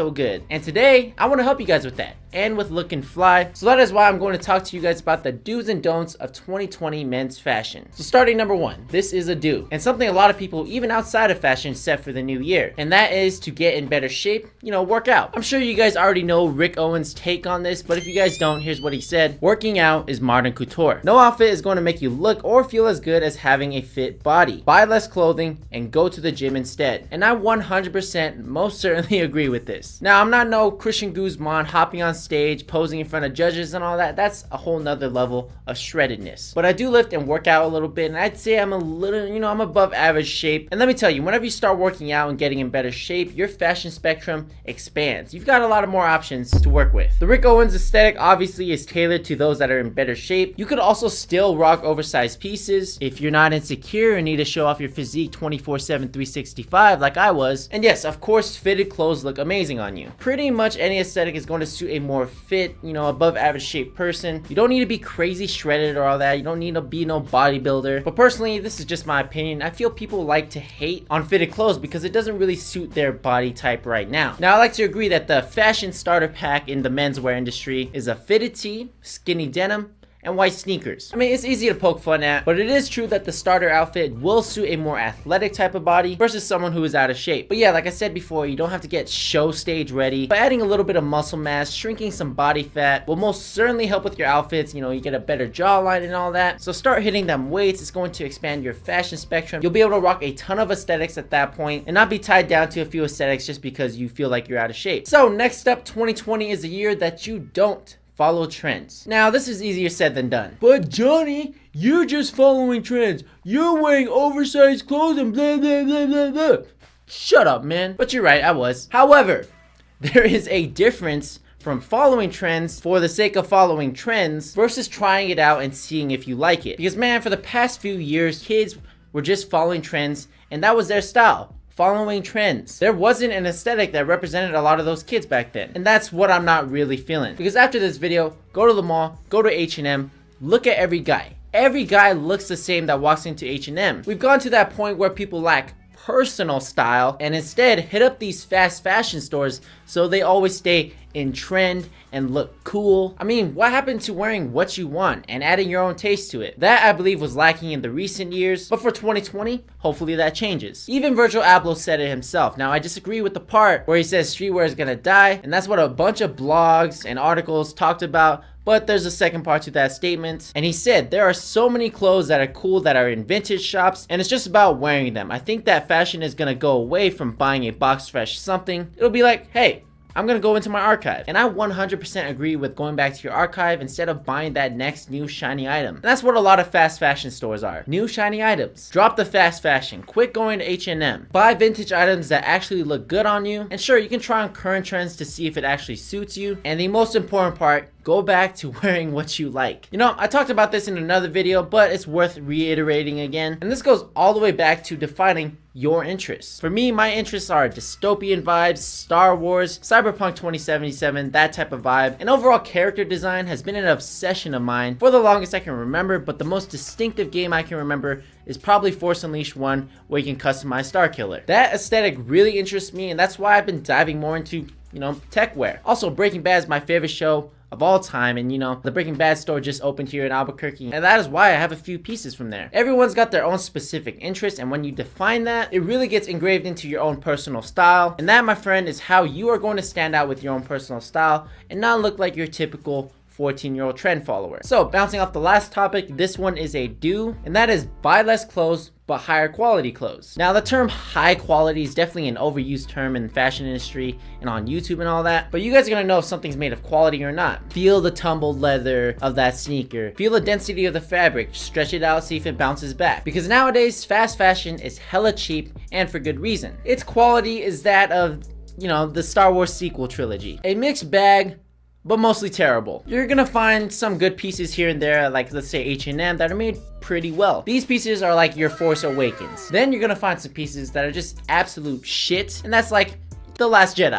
so good. And today, I want to help you guys with that and with looking fly. So that is why I'm going to talk to you guys about the do's and don'ts of 2020 men's fashion. So starting number one, this is a do, and something a lot of people, even outside of fashion, set for the new year. And that is to get in better shape, work out. I'm sure you guys already know Rick Owens' take on this, but if you guys don't, here's what he said. Working out is modern couture. No outfit is going to make you look or feel as good as having a fit body. Buy less clothing and go to the gym instead. And I 100% most certainly agree with this. Now, I'm not no Christian Guzman hopping on stage, posing in front of judges and all that. That's a whole nother level of shreddedness. But I do lift and work out a little bit, and I'd say I'm a little, I'm above average shape. And let me tell you, whenever you start working out and getting in better shape, your fashion spectrum expands. You've got a lot of more options to work with. The Rick Owens aesthetic obviously is tailored to those that are in better shape. You could also still rock oversized pieces if you're not insecure and need to show off your physique 24/7, 365 like I was. And yes, of course, fitted clothes look amazing on you. Pretty much any aesthetic is going to suit a more fit, above average shape person. You don't need to be crazy shredded or all that. You don't need to be no bodybuilder. But personally, this is just my opinion. I feel people like to hate on fitted clothes because it doesn't really suit their body type right now. Now, I like to agree that the fashion starter pack in the menswear industry is a fitted tee, skinny denim, and white sneakers. I mean, it's easy to poke fun at, but it is true that the starter outfit will suit a more athletic type of body versus someone who is out of shape. But yeah, like I said before, you don't have to get show stage ready. By adding a little bit of muscle mass, shrinking some body fat will most certainly help with your outfits. You get a better jawline and all that. So start hitting them weights. It's going to expand your fashion spectrum. You'll be able to rock a ton of aesthetics at that point and not be tied down to a few aesthetics just because you feel like you're out of shape. So next up, 2020 is a year that you don't follow trends. Now, this is easier said than done. But Johnny, you're just following trends. You're wearing oversized clothes and blah, blah, blah, blah, blah. Shut up, man. But you're right, I was. However, there is a difference from following trends for the sake of following trends versus trying it out and seeing if you like it. Because man, for the past few years, kids were just following trends and that was their style. Following trends. There wasn't an aesthetic that represented a lot of those kids back then. And that's what I'm not really feeling. Because after this video, go to the mall, go to H&M, look at every guy. Every guy looks the same that walks into H&M. We've gone to that point where people lack personal style and instead hit up these fast fashion stores so they always stay in trend and look cool. I mean, what happened to wearing what you want and adding your own taste to it? That, I believe, was lacking in the recent years, but for 2020, hopefully that changes. Even Virgil Abloh said it himself. Now, I disagree with the part where he says streetwear is gonna die, and that's what a bunch of blogs and articles talked about. But there's a second part to that statement, and he said there are so many clothes that are cool that are in vintage shops, and it's just about wearing them. I think that fashion is gonna go away from buying a box fresh something. It'll be like, hey, I'm gonna go into my archive. And I 100% agree with going back to your archive instead of buying that next new shiny item. And that's what a lot of fast fashion stores are. New shiny items. Drop the fast fashion. Quit going to H&M. Buy vintage items that actually look good on you. And sure, you can try on current trends to see if it actually suits you. And the most important part, go back to wearing what you like. I talked about this in another video, but it's worth reiterating again. And this goes all the way back to defining your interests. For me, my interests are dystopian vibes, Star Wars, Cyberpunk 2077, that type of vibe. And overall character design has been an obsession of mine for the longest I can remember, but the most distinctive game I can remember is probably Force Unleashed 1, where you can customize Starkiller. That aesthetic really interests me, and that's why I've been diving more into, techwear. Also, Breaking Bad is my favorite show of all time, and the Breaking Bad store just opened here in Albuquerque, and that is why I have a few pieces from there. Everyone's got their own specific interest, and when you define that, it really gets engraved into your own personal style, and that, my friend, is how you are going to stand out with your own personal style and not look like your typical 14-year-old trend follower. So, bouncing off the last topic, this one is a do, and that is buy less clothes but higher quality clothes. Now, the term high quality is definitely an overused term in the fashion industry and on YouTube and all that, but you guys are gonna know if something's made of quality or not. Feel the tumbled leather of that sneaker. Feel the density of the fabric. Stretch it out, see if it bounces back. Because nowadays, fast fashion is hella cheap, and for good reason. Its quality is that of, the Star Wars sequel trilogy. A mixed bag, but mostly terrible. You're gonna find some good pieces here and there, like let's say H&M, that are made pretty well. These pieces are like your Force Awakens. Then you're gonna find some pieces that are just absolute shit, and that's like The Last Jedi.